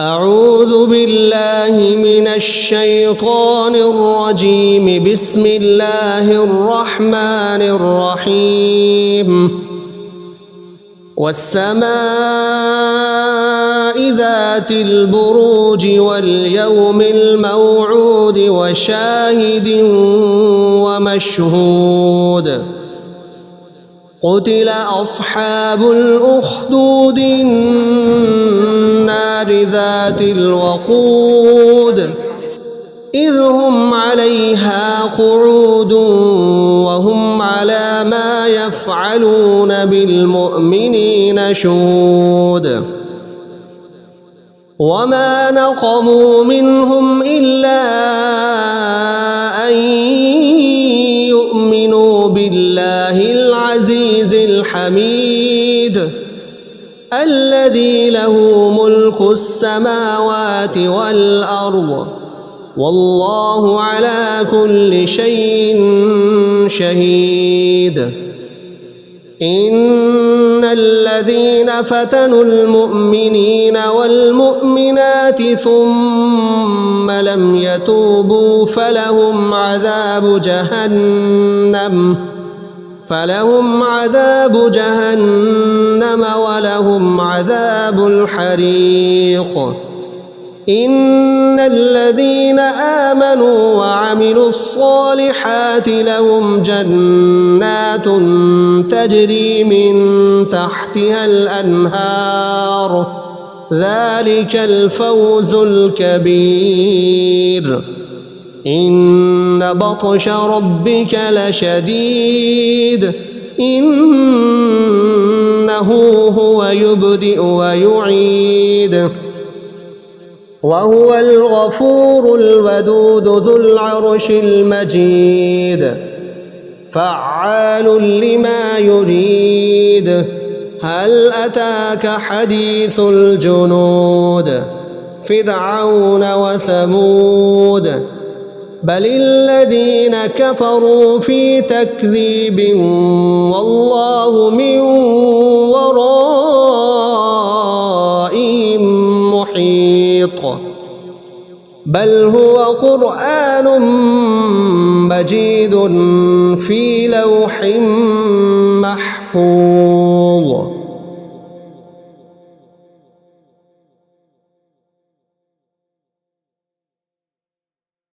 أعوذ بالله من الشيطان الرجيم. بسم الله الرحمن الرحيم. والسماء ذات البروج واليوم الموعود وشاهد ومشهود. قتل أصحاب الأخدود النار ذات الوقود إذ هم عليها قعود وهم على ما يفعلون بالمؤمنين شهود. وما نقموا منهم إلا أن يؤمنوا بالله العزيز الحميد الذي له ملك السماوات والأرض والله على كل شيء شهيد. إن الذين فتنوا المؤمنين والمؤمنات ثم لم يتوبوا فلهم عذاب جهنم ولهم عذاب الحريق. إن الذين آمنوا وعملوا الصالحات لهم جنات تجري من تحتها الأنهار ذلك الفوز الكبير. إن بطش ربك لشديد إنه هو يبدئ ويعيد وهو الغفور الودود ذو العرش المجيد فعال لما يريد. هل أتاك حديث الجنود فرعون وثمود بل الذين كفروا في تكذيب والله من ورائهم محيط. بل هو قرآن مجيد في لوح محفوظ.